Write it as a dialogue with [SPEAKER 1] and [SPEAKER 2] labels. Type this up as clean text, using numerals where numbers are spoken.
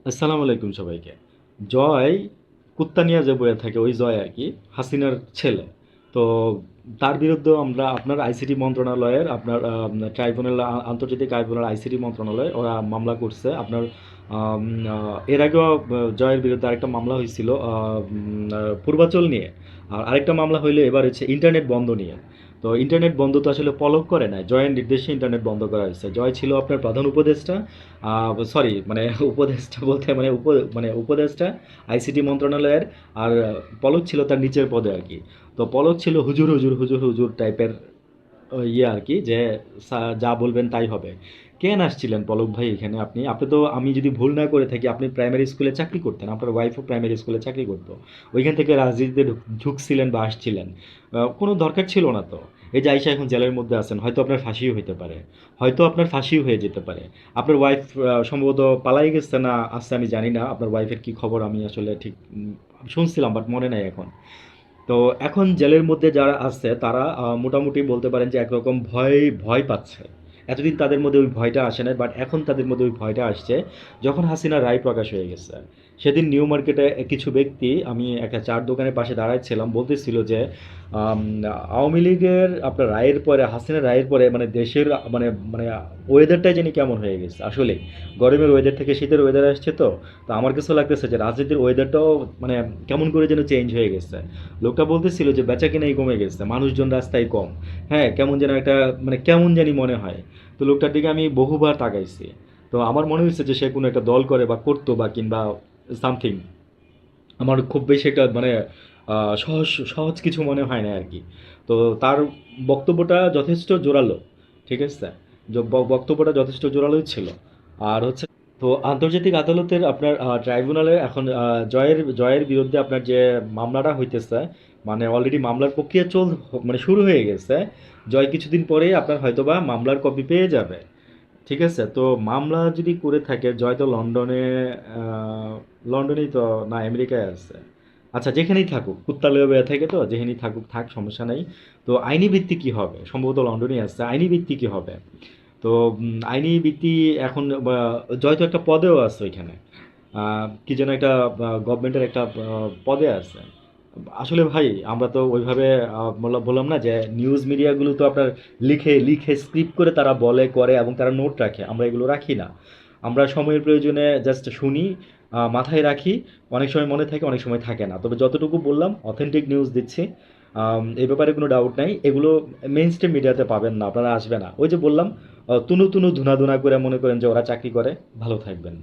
[SPEAKER 1] আসসালামু আলাইকুম সবাইকে। জয় কুত্তা নিয়ে যে বইয়া থাকে ওই জয় আর কি, হাসিনার ছেলে। তো তার বিরুদ্ধেও আমরা আপনার আইসিটি মন্ত্রণালয়ের আপনার ট্রাইব্যুনাল, আন্তর্জাতিক ট্রাইব্যুনাল আইসিটি মন্ত্রণালয় ওরা মামলা করছে আপনার। আম, এর আগেও জয়ের বিরুদ্ধে আরেকটা মামলা হয়েছিল পূর্বাচল নিয়ে। আর আরেকটা মামলা হইলে এবার হচ্ছে ইন্টারনেট বন্ধ নিয়ে। তো ইন্টারনেট বন্ধ তো আসলে পলক করে নাই, জয়ের নির্দেশে ইন্টারনেট বন্ধ করা হয়েছে। জয় ছিল আপনার প্রধান উপদেষ্টা, সরি মানে উপদেষ্টা বলতে মানে উপদেষ্টা আইসিটি মন্ত্রণালয়ের। আর পলক ছিল তার নিচের পদে আর কি। তো পলক ছিল হুজুর হুজুর হুজুর হুজুর টাইপের ইয়ে আর কি, যে যা বলবেন তাই হবে। কেন আসছিলেন পলক ভাই এখানে? আপনি আপনি তো, আমি যদি ভুল না করে থাকি, আপনি প্রাইমারি স্কুলে চাকরি করতেন, আপনার ওয়াইফও প্রাইমারি স্কুলে চাকরি করতো। ওইখান থেকে রাজনীতিতে ঢুকছিলেন বা আসছিলেন, কোনো দরকার ছিল না তো। এই যে আইসা এখন জেলের মধ্যে আছেন, হয়তো আপনার ফাঁসিও হইতে পারে, হয়তো আপনার ফাঁসিও হয়ে যেতে পারে। আপনার ওয়াইফ সম্ভবত পালাই গেছে না আসছে, আমি জানি না আপনার ওয়াইফের কি খবর, আমি আসলে ঠিক শুনছিলাম বাট মনে নাই এখন। তো এখন জেলের মধ্যে যারা আছে তারা মোটামুটি বলতে পারেন যে একরকম ভয় ভয় পাচ্ছে। এতদিন তাদের মধ্যে ওই ভয়টা আসে না, বাট এখন তাদের মধ্যে ওই ভয়টা আসছে যখন হাসিনার রায় প্রকাশ হয়ে গেছে। সেদিন নিউ মার্কেটে কিছু ব্যক্তি, আমি একটা চার দোকানের পাশে দাঁড়াচ্ছিলাম, বলতেছিল যে আম, আওয়ামী লীগের আপনার রায়ের পরে, হাসিনার রায়ের পরে মানে দেশের মানে মানে ওয়েদারটাই জানি কেমন হয়ে গেছে আসলে। গরমের ওয়েদার থেকে শীতের ওয়েদার আসছে। তো তো আমার কাছে লাগতেছে যে রাজনীতির ওয়েদারটাও মানে কেমন করে যেন চেঞ্জ হয়ে গেছে। লোকটা বলতেছিল যে বেচাকেনাই কমে গেছে, মানুষজন রাস্তায় কম। হ্যাঁ, কেমন যেন একটা মানে কেমন জানি মনে হয়। তো লোকটার দিকে আমি বহুবার তাকাইছি। তো আমার মনে হচ্ছে যে সে কোনো একটা দল করে বা করতো বা কিংবা সামথিং। আমার খুব বেশি একটা মানে সহজ সহজ কিছু মনে হয় না আর কি। তো তার বক্তব্যটা যথেষ্ট জোরালো, ঠিক আছে? বক্তব্যটা যথেষ্ট জোরালোই ছিল। আর হচ্ছে, তো আন্তর্জাতিক আদালতের আপনার ট্রাইব্যুনালে এখন জয়ের জয়ের বিরুদ্ধে আপনার যে মামলাটা হইতেছে, মানে অলরেডি মামলার প্রক্রিয়া মানে শুরু হয়ে গেছে। জয় কিছুদিন পরেই আপনার হয়তোবা মামলার কপি পেয়ে যাবে। ঠিক আছে? তো মামলা যদি করে থাকে, জয় তো লন্ডনে, লন্ডনেই তো, না আমেরিকায় আছে। আচ্ছা, যেখানেই থাকুক, কুত্তা লয়ে বেড়া থাকে, তো যেখানেই থাকুক থাক, সমস্যা নাই। তো আইনি ভিত্তি কি হবে? সম্ভবত লন্ডনেই আছে, আইনি ভিত্তি কি হবে? তো আইনি ভিত্তি এখন জয় তো একটা পদেও আছে ওইখানে, কি যেন একটা গভর্নমেন্টের একটা পদে আছে। আসলে ভাই আমরা তো ওইভাবে বললাম না যে নিউজ মিডিয়াগুলো তো আপনার লিখে লিখে স্ক্রিপ্ট করে তারা বলে করে এবং তারা নোট রাখে, আমরা এগুলো রাখি না। আমরা সময়ের প্রয়োজনে জাস্ট শুনি, মাথায় রাখি। অনেক সময় মনে থাকে, অনেক সময় থাকে না। তবে যতটুকু বললাম অথেন্টিক নিউজ দিচ্ছি। এই ব্যাপারে কোনো ডাউট নাই। এগুলো মেইন স্ট্রিম মিডিয়াতে পাবেন না, আপনারা আসবে না। ওই যে বললাম, তুনু তুনু ধুনা ধুনা করে মনে করেন যে ওরা চাকরি করে। ভালো থাকবেন।